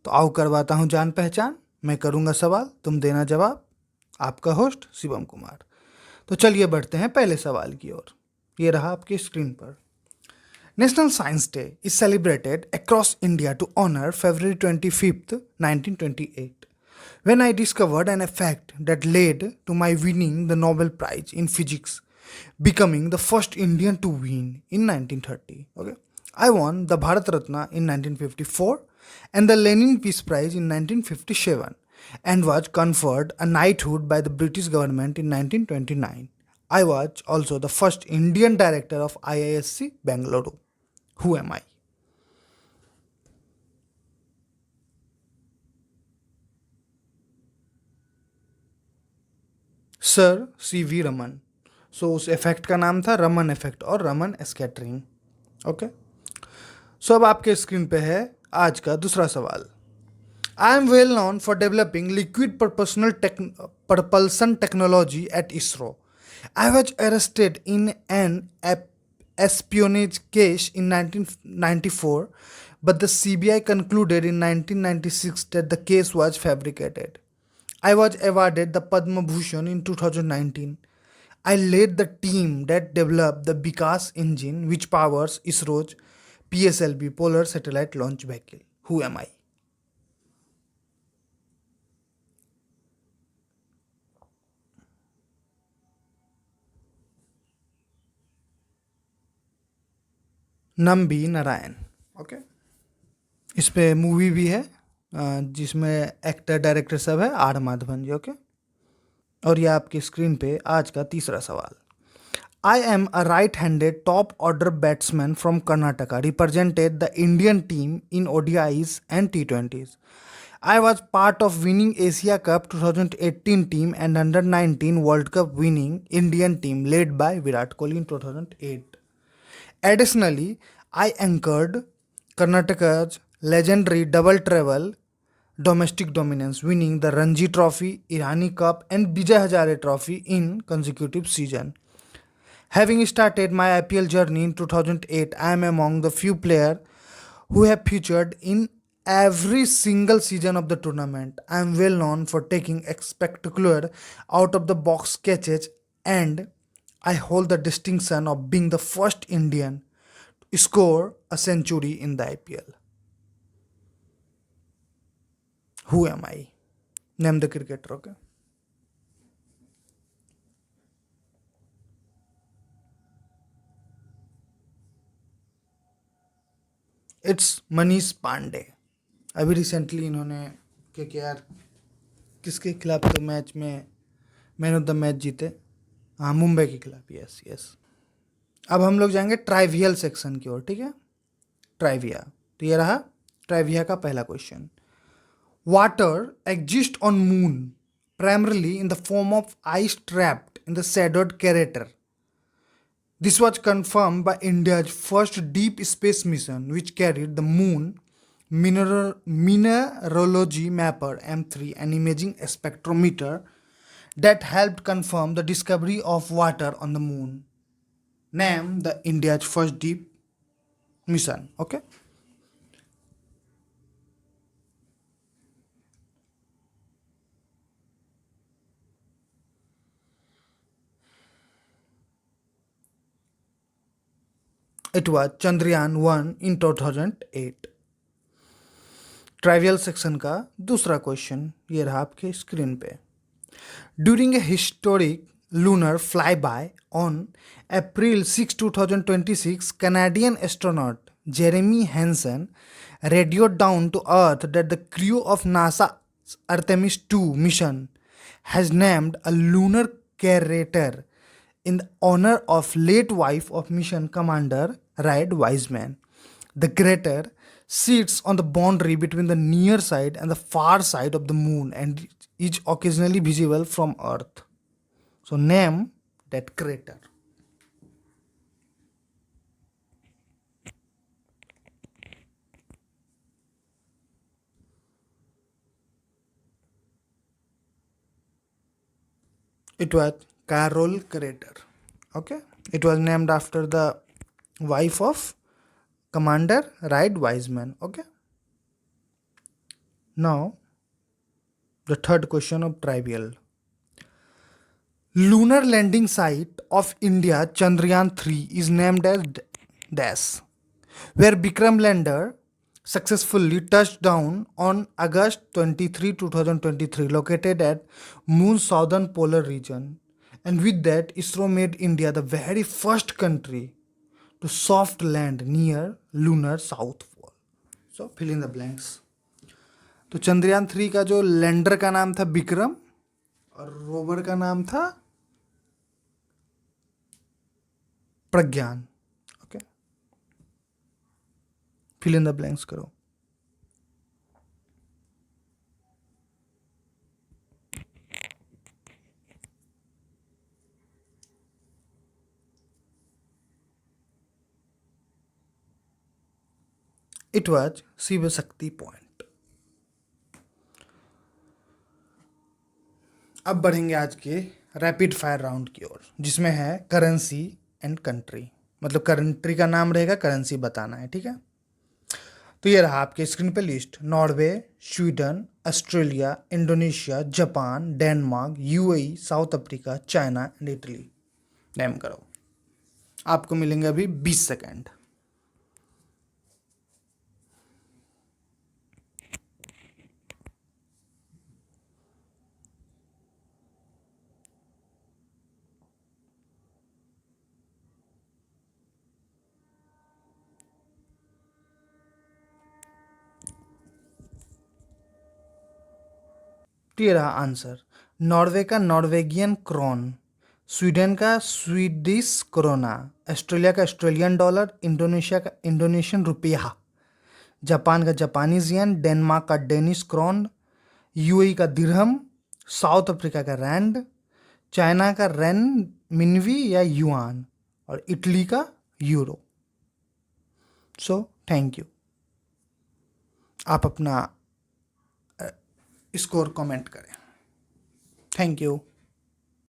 तो आओ करवाता हूँ जान पहचान, मैं करूँगा सवाल, तुम देना जवाब। आपका होस्ट शिवम कुमार। तो चलिए बढ़ते हैं पहले सवाल की ओर। ये रहा आपकी स्क्रीन पर। National science day is celebrated across India to honour February 25th, 1928, when I discovered an effect that led to my winning the Nobel Prize in Physics, becoming the first Indian to win in 1930. Okay, I won the Bharat Ratna in 1954 and the Lenin Peace Prize in 1957, and was conferred a knighthood by the British government in 1929. I was also the first Indian director of IISc Bangalore. Who am I? Sir CV Raman. So उस effect का नाम था Raman effect और Raman scattering. Okay, सो अब आपके screen पे है आज का दूसरा सवाल। I am well known for developing liquid propulsion technology at ISRO. I was arrested in an espionage case in 1994, but the CBI concluded in 1996 that the case was fabricated. I was awarded the Padma Bhushan in 2019. I led the team that developed the Vikas engine, which powers ISRO's PSLV Polar Satellite Launch Vehicle. Who am I? Nambi Narayan. Okay, इस पे movie भी है जिसमें actor director सब है are Madhavan ji. Okay, और ये आपकी स्क्रीन पे आज का तीसरा सवाल। I am a right-handed top-order batsman from Karnataka, represented the Indian team in ODIs and T20s. I was part of winning Asia Cup 2018 team and Under 19 World Cup winning Indian team led by Virat Kohli in 2008. Additionally, I anchored Karnataka's legendary double treble domestic dominance, winning the Ranji Trophy, Irani Cup, and Vijay Hazare Trophy in consecutive seasons. Having started my IPL journey in 2008, I am among the few players who have featured in every single season of the tournament. I am well known for taking spectacular out of the box catches, and I hold the distinction of being the first Indian to score a century in the IPL. Who am I? Name the cricketer, okay? It's Manish Pandey. अभी recently इन्होंने KKR किसके खिलाफ तो match में man of the match जीते। हाँ, मुंबई के खिलाफ। Yes yes. अब हम लोग जाएंगे ट्राइवियल सेक्शन की ओर। ठीक है, ट्राइविया। तो ये रहा ट्राइविया का पहला question. Water exist on moon primarily in the form of ice trapped in the shadowed crater. This was confirmed by India's first deep space mission, which carried the Moon Mineralogy Mapper M3, an imaging spectrometer that helped confirm the discovery of water on the Moon. Name the India's first deep mission. Okay. It was Chandrayaan 1 in 2008. Trivial section का दूसरा question ये रहा आपके screen पे। During a historic lunar flyby on April 6, 2026, Canadian astronaut Jeremy Hansen radioed down to Earth that the crew of NASA's Artemis 2 mission has named a lunar crater in honor of late wife of mission commander Red Wiseman. The crater sits on the boundary between the near side and the far side of the moon and is occasionally visible from Earth. So name that crater. It was Carroll crater. Okay, it was named after the wife of Commander Red Wiseman. Okay. Now, the third question of trivial. Lunar landing site of India Chandrayaan 3 is named as Dash, where Vikram lander successfully touched down on August 23, 2023, located at Moon's southern polar region. And with that, ISRO made India the very first country to soft land near lunar south pole. So fill in the blanks. तो चंद्रयान 3 का जो lander का नाम था विक्रम और rover का नाम था Pragyan. Okay, fill in the blanks करो. It was Shiv Shakti point. अब बढ़ेंगे आज के रैपिड फायर राउंड की ओर, जिसमें है करेंसी एंड कंट्री. मतलब कंट्री का नाम रहेगा, करेंसी बताना है. ठीक है, तो ये रहा आपके स्क्रीन पे list. Norway, Sweden, Australia, Indonesia, Japan, Denmark, UAE, south Africa, China and Italy. Name करो. आपको मिलेंगे अभी 20 सेकेंड. तो ये रहा आंसर. नॉर्वे का नॉर्वेगियन क्रोन, स्वीडन का स्वीडिश क्रोना, ऑस्ट्रेलिया का ऑस्ट्रेलियन डॉलर, इंडोनेशिया का इंडोनेशियन रुपया, जापान का जापानीज येन, डेनमार्क का डेनिश क्रोन, यूएई का दिरहम, साउथ अफ्रीका का रैंड, चाइना का रेन मिनवी या युआन और इटली का यूरो. So thank you. आप अपना स्कोर कमेंट करें. Thank you.